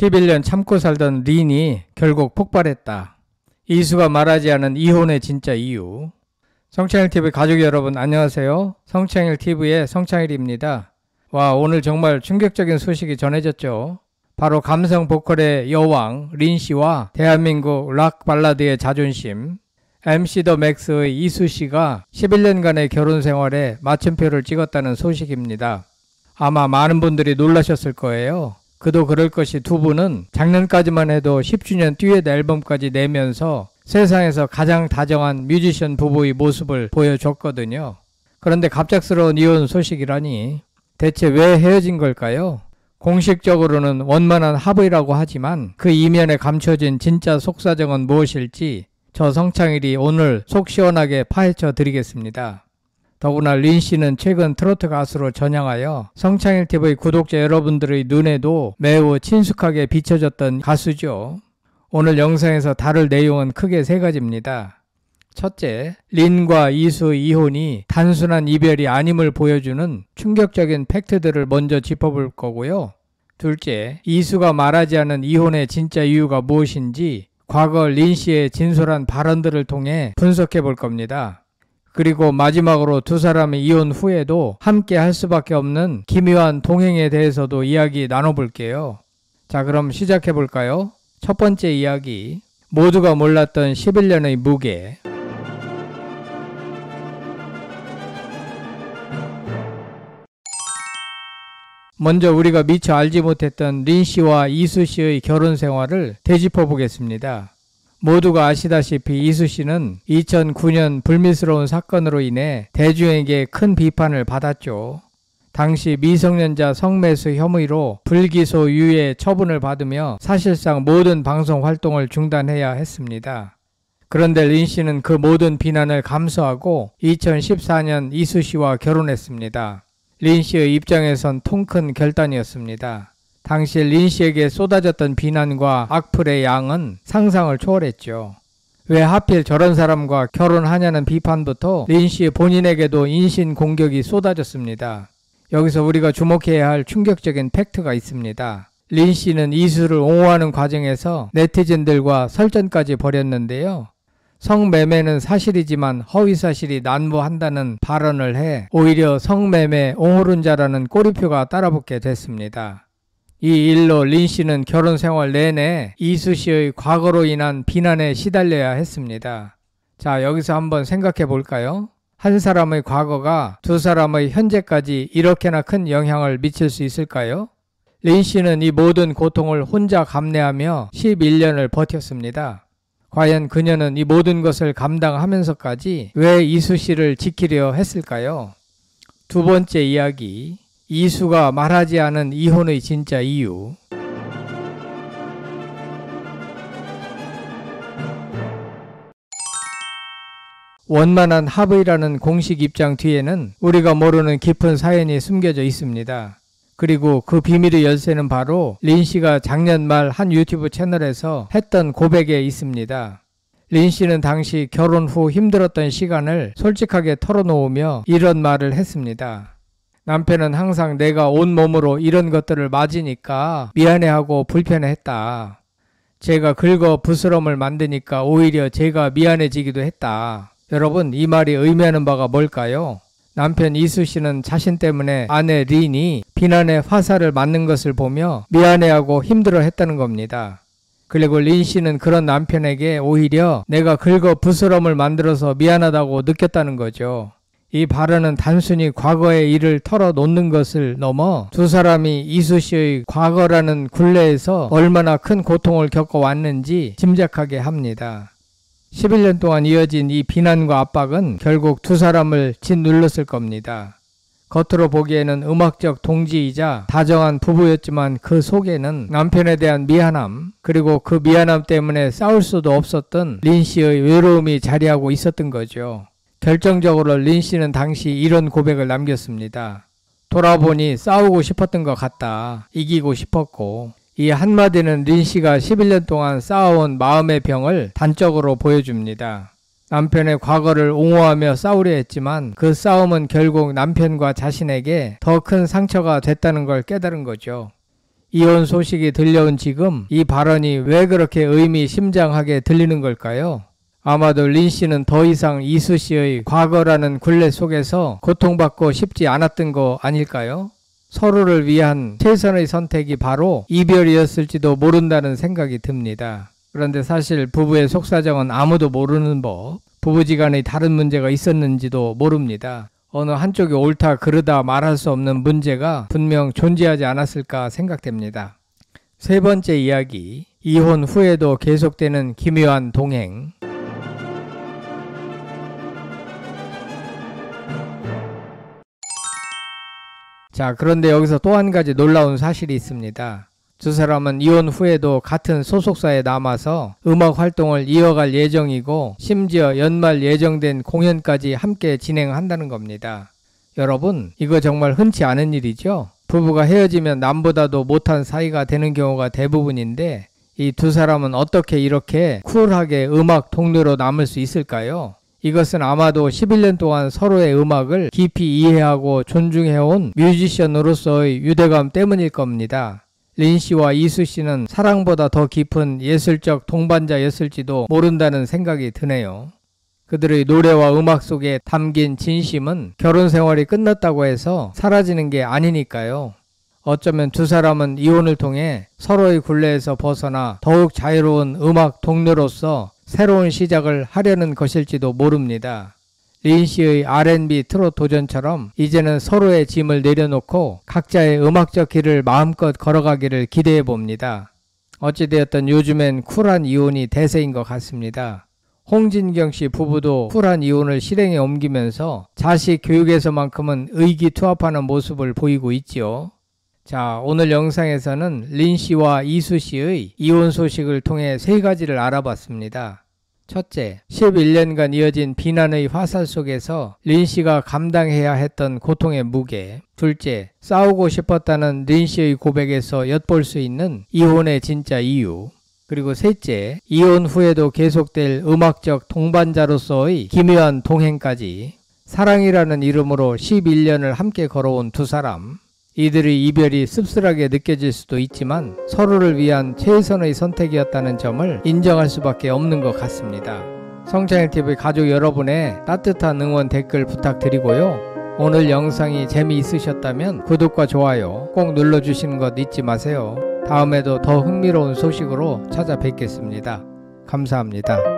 11년 참고 살던 린이 결국 폭발했다. 이수가 말하지 않은 이혼의 진짜 이유. 성창일TV 가족 여러분 안녕하세요. 성창일TV의 성창일입니다. 와, 오늘 정말 충격적인 소식이 전해졌죠. 바로 감성 보컬의 여왕 린씨와 대한민국 락 발라드의 자존심 MC 더 맥스의 이수씨가 11년간의 결혼 생활에 마침표를 찍었다는 소식입니다. 아마 많은 분들이 놀라셨을 거예요. 그도 그럴 것이 두 분은 작년까지만 해도 10주년 듀엣 앨범까지 내면서 세상에서 가장 다정한 뮤지션 부부의 모습을 보여줬거든요. 그런데 갑작스러운 이혼 소식이라니 대체 왜 헤어진 걸까요? 공식적으로는 원만한 합의라고 하지만 그 이면에 감춰진 진짜 속사정은 무엇일지 저 성창일이 오늘 속 시원하게 파헤쳐 드리겠습니다. 더구나 린씨는 최근 트로트 가수로 전향하여 성창일TV 구독자 여러분들의 눈에도 매우 친숙하게 비춰졌던 가수죠. 오늘 영상에서 다룰 내용은 크게 세 가지입니다. 첫째, 린과 이수의 이혼이 단순한 이별이 아님을 보여주는 충격적인 팩트들을 먼저 짚어볼 거고요. 둘째, 이수가 말하지 않은 이혼의 진짜 이유가 무엇인지 과거 린씨의 진솔한 발언들을 통해 분석해 볼 겁니다. 그리고 마지막으로 두 사람의 이혼 후에도 함께 할 수밖에 없는 기묘한 동행에 대해서도 이야기 나눠볼게요. 자, 그럼 시작해 볼까요? 첫 번째 이야기, 모두가 몰랐던 11년의 무게. 먼저 우리가 미처 알지 못했던 린씨와 이수씨의 결혼 생활을 되짚어 보겠습니다. 모두가 아시다시피 이수씨는 2009년 불미스러운 사건으로 인해 대중에게 큰 비판을 받았죠. 당시 미성년자 성매수 혐의로 불기소 유예 처분을 받으며 사실상 모든 방송 활동을 중단해야 했습니다. 그런데 린씨는 그 모든 비난을 감수하고 2014년 이수씨와 결혼했습니다. 린씨의 입장에선 통큰 결단이었습니다. 당시 린씨에게 쏟아졌던 비난과 악플의 양은 상상을 초월했죠. 왜 하필 저런 사람과 결혼하냐는 비판부터 린씨 본인에게도 인신공격이 쏟아졌습니다. 여기서 우리가 주목해야 할 충격적인 팩트가 있습니다. 린씨는 이수를 옹호하는 과정에서 네티즌들과 설전까지 벌였는데요. 성매매는 사실이지만 허위사실이 난무한다는 발언을 해 오히려 성매매 옹호론자라는 꼬리표가 따라붙게 됐습니다. 이 일로 린씨는 결혼 생활 내내 이수씨의 과거로 인한 비난에 시달려야 했습니다. 자, 여기서 한번 생각해 볼까요? 한 사람의 과거가 두 사람의 현재까지 이렇게나 큰 영향을 미칠 수 있을까요? 린씨는 이 모든 고통을 혼자 감내하며 11년을 버텼습니다. 과연 그녀는 이 모든 것을 감당하면서까지 왜 이수씨를 지키려 했을까요? 두 번째 이야기, 이수가 말하지 않은 이혼의 진짜 이유. 원만한 합의라는 공식 입장 뒤에는 우리가 모르는 깊은 사연이 숨겨져 있습니다. 그리고 그 비밀의 열쇠는 바로 린씨가 작년 말 한 유튜브 채널에서 했던 고백에 있습니다. 린씨는 당시 결혼 후 힘들었던 시간을 솔직하게 털어놓으며 이런 말을 했습니다. 남편은 항상 내가 온몸으로 이런 것들을 맞으니까 미안해하고 불편해했다. 제가 긁어 부스럼을 만드니까 오히려 제가 미안해지기도 했다. 여러분, 이 말이 의미하는 바가 뭘까요? 남편 이수씨는 자신 때문에 아내 린이 비난의 화살을 맞는 것을 보며 미안해하고 힘들어했다는 겁니다. 그리고 린씨는 그런 남편에게 오히려 내가 긁어 부스럼을 만들어서 미안하다고 느꼈다는 거죠. 이 발언은 단순히 과거의 일을 털어놓는 것을 넘어 두 사람이 이수씨의 과거라는 굴레에서 얼마나 큰 고통을 겪어왔는지 짐작하게 합니다. 11년 동안 이어진 이 비난과 압박은 결국 두 사람을 짓눌렀을 겁니다. 겉으로 보기에는 음악적 동지이자 다정한 부부였지만 그 속에는 남편에 대한 미안함, 그리고 그 미안함 때문에 싸울 수도 없었던 린씨의 외로움이 자리하고 있었던 거죠. 결정적으로 린씨는 당시 이런 고백을 남겼습니다. 돌아보니 싸우고 싶었던 것 같다. 이기고 싶었고. 이 한마디는 린씨가 11년 동안 쌓아온 마음의 병을 단적으로 보여줍니다. 남편의 과거를 옹호하며 싸우려 했지만 그 싸움은 결국 남편과 자신에게 더 큰 상처가 됐다는 걸 깨달은 거죠. 이혼 소식이 들려온 지금 이 발언이 왜 그렇게 의미심장하게 들리는 걸까요? 아마도 린 씨는 더 이상 이수 씨의 과거라는 굴레 속에서 고통받고 싶지 않았던 거 아닐까요? 서로를 위한 최선의 선택이 바로 이별이었을지도 모른다는 생각이 듭니다. 그런데 사실 부부의 속사정은 아무도 모르는 법, 부부지간에 다른 문제가 있었는지도 모릅니다. 어느 한쪽이 옳다 그르다 말할 수 없는 문제가 분명 존재하지 않았을까 생각됩니다. 세 번째 이야기, 이혼 후에도 계속되는 기묘한 동행. 자, 그런데 여기서 또 한 가지 놀라운 사실이 있습니다. 두 사람은 이혼 후에도 같은 소속사에 남아서 음악 활동을 이어갈 예정이고 심지어 연말 예정된 공연까지 함께 진행한다는 겁니다. 여러분, 이거 정말 흔치 않은 일이죠? 부부가 헤어지면 남보다도 못한 사이가 되는 경우가 대부분인데 이 두 사람은 어떻게 이렇게 쿨하게 음악 동료로 남을 수 있을까요? 이것은 아마도 11년 동안 서로의 음악을 깊이 이해하고 존중해온 뮤지션으로서의 유대감 때문일 겁니다. 린 씨와 이수 씨는 사랑보다 더 깊은 예술적 동반자였을지도 모른다는 생각이 드네요. 그들의 노래와 음악 속에 담긴 진심은 결혼 생활이 끝났다고 해서 사라지는 게 아니니까요. 어쩌면 두 사람은 이혼을 통해 서로의 굴레에서 벗어나 더욱 자유로운 음악 동료로서 새로운 시작을 하려는 것일지도 모릅니다. 린 씨의 R&B 트롯 도전처럼 이제는 서로의 짐을 내려놓고 각자의 음악적 길을 마음껏 걸어가기를 기대해 봅니다. 어찌되었든 요즘엔 쿨한 이혼이 대세인 것 같습니다. 홍진경 씨 부부도 쿨한 이혼을 실행에 옮기면서 자식 교육에서만큼은 의기투합하는 모습을 보이고 있지요. 자, 오늘 영상에서는 린 씨와 이수 씨의 이혼 소식을 통해 세 가지를 알아봤습니다. 첫째, 11년간 이어진 비난의 화살 속에서 린 씨가 감당해야 했던 고통의 무게. 둘째, 싸우고 싶었다는 린 씨의 고백에서 엿볼 수 있는 이혼의 진짜 이유. 그리고 셋째, 이혼 후에도 계속될 음악적 동반자로서의 기묘한 동행까지. 사랑이라는 이름으로 11년을 함께 걸어온 두 사람. 이들의 이별이 씁쓸하게 느껴질 수도 있지만 서로를 위한 최선의 선택이었다는 점을 인정할 수밖에 없는 것 같습니다. 성창일TV 가족 여러분의 따뜻한 응원 댓글 부탁드리고요. 오늘 영상이 재미있으셨다면 구독과 좋아요 꼭 눌러주시는 것 잊지 마세요. 다음에도 더 흥미로운 소식으로 찾아뵙겠습니다. 감사합니다.